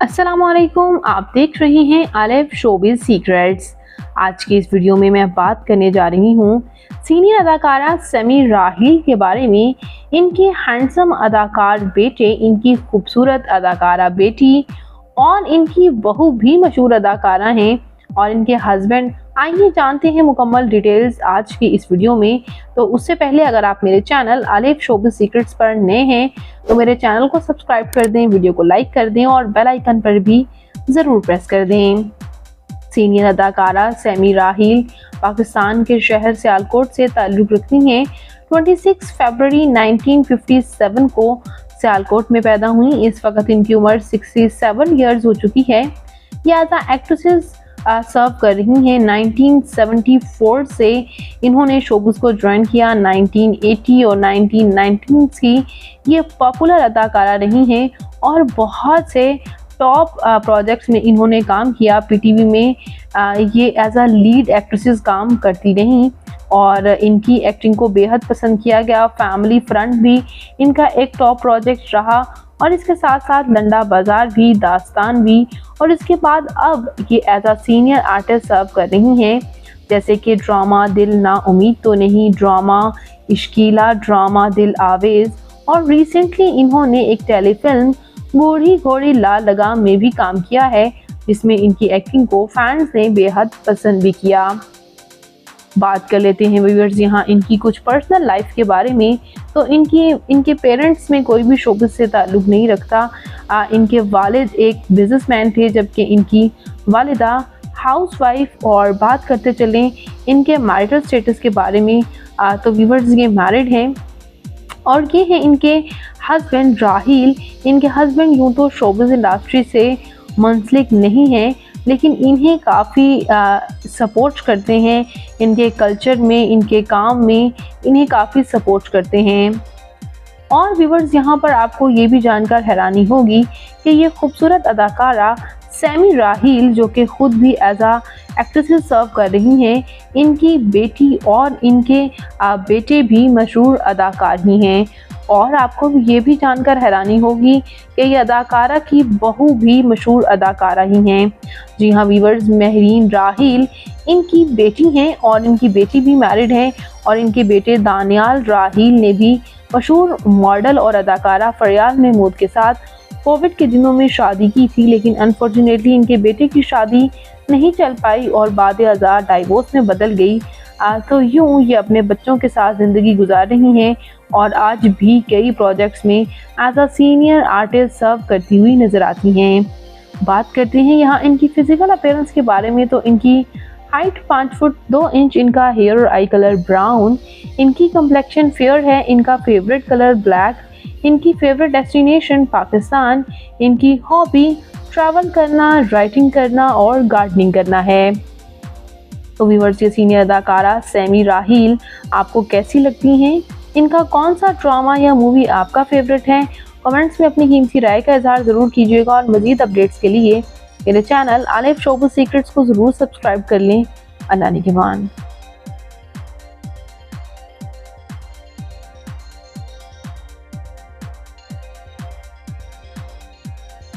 अस्सलामुअलैकुम, आप देख रहे हैं आलिफ शोबिज़ सीक्रेट्स। आज की इस वीडियो में मैं बात करने जा रही हूँ सीनियर अदाकारा समी राहील के बारे में। इनके हैंडसम अदाकार बेटे, इनकी खूबसूरत अदाकारा बेटी और इनकी बहू भी मशहूर अदाकारा हैं और इनके हस्बैंड। आइए जानते हैं मुकम्मल डिटेल्स आज की इस वीडियो में। तो उससे पहले अगर आप मेरे चैनल आलिफ शोबिज़ सीक्रेट्स पर नए हैं तो मेरे चैनल को सब्सक्राइब कर दें, वीडियो को लाइक कर दें और बेल आइकन पर भी ज़रूर प्रेस कर दें। सीनियर अदाकारा समी राहील पाकिस्तान के शहर सियालकोट से ताल्लुक़ रखती हैं। 26 फरवरी 1957 को सियालकोट में पैदा हुई। इस वक्त इनकी उम्र 67 ईयर्स हो चुकी है। ये एज अ एक्ट्रेसेस सर्व कर रही हैं। 1974 से इन्होंने शोबिज़ को ज्वाइन किया। 1980 और 1990 की ये पॉपुलर अदाकारा रही हैं और बहुत से टॉप प्रोजेक्ट्स में इन्होंने काम किया। पीटीवी में ये एज अ लीड एक्ट्रेसेस काम करती रहीं और इनकी एक्टिंग को बेहद पसंद किया गया। फैमिली फ्रंट भी इनका एक टॉप प्रोजेक्ट रहा और इसके साथ साथ लंडा बाजार भी, दास्तान भी, और इसके बाद अब ये एज अ सीनियर आर्टिस्ट सर्व कर रही हैं, जैसे कि ड्रामा दिल ना उम्मीद तो नहीं, ड्रामा इश्कीला, ड्रामा दिल आवेज़ और रिसेंटली इन्होंने एक टेलीफिल्म बूढ़ी घोड़ी लाल लगाम में भी काम किया है, जिसमें इनकी एक्टिंग को फैंस ने बेहद पसंद भी किया। बात कर लेते हैं व्यूअर्स यहाँ इनकी कुछ पर्सनल लाइफ के बारे में। तो इनके पेरेंट्स में कोई भी शोबिज़ से ताल्लुक़ नहीं रखता। इनके वालिद एक बिजनेसमैन थे जबकि इनकी वालिदा हाउसवाइफ। और बात करते चलें इनके मैरिटल स्टेटस के बारे में, तो व्यूअर्स ये मैरिड हैं और ये हैं इनके हस्बैंड राहील। इनके हस्बैंड यूँ तो शोबिज़ इंडस्ट्री से मुंसलिक नहीं हैं, लेकिन इन्हें काफ़ी सपोर्ट करते हैं। इनके कल्चर में, इनके काम में इन्हें काफ़ी सपोर्ट करते हैं। और व्यूअर्स यहाँ पर आपको ये भी जानकर हैरानी होगी कि ये खूबसूरत अदाकारा समी राहील, जो कि ख़ुद भी एज आ एक्ट्रेसेस सर्व कर रही हैं, इनकी बेटी और इनके बेटे भी मशहूर अदाकार ही हैं। और आपको ये भी जानकर हैरानी होगी कि ये अदाकारा की बहू भी मशहूर अदाकारा ही हैं। जी हाँ व्यूअर्स, महरीन राहील इनकी बेटी हैं और इनकी बेटी भी मैरिड हैं। और इनके बेटे दानियाल राहील ने भी मशहूर मॉडल और अदाकारा फरियाल महमूद के साथ कोविड के दिनों में शादी की थी, लेकिन अनफॉर्चुनेटली इनके बेटे की शादी नहीं चल पाई और बाद अज़ा डाइवोर्स में बदल गई। तो यूँ ये अपने बच्चों के साथ ज़िंदगी गुजार रही हैं और आज भी कई प्रोजेक्ट्स में एज अ सीनियर आर्टिस्ट सर्व करती हुई नज़र आती हैं। बात करते हैं यहाँ इनकी फ़िज़िकल अपीयरेंस के बारे में। तो इनकी हाइट 5 फुट 2 इंच, इनका हेयर और आई कलर ब्राउन, इनकी कम्प्लेक्शन फेयर है, इनका फेवरेट कलर ब्लैक, इनकी फेवरेट डेस्टिनेशन पाकिस्तान, इनकी हॉबी ट्रैवल करना, राइटिंग करना और गार्डनिंग करना है। तो व्यूअर्स, ये सीनियर अदाकारा समी राहील आपको कैसी लगती हैं? इनका कौन सा ड्रामा या मूवी आपका फेवरेट है? कमेंट्स में अपनी कीमती राय का इजहार ज़रूर कीजिएगा और मज़ीद अपडेट्स के लिए मेरे चैनल आलिफ शोबिज़ सीक्रेट्स को ज़रूर सब्सक्राइब कर लें। अल्लाह निगहबान।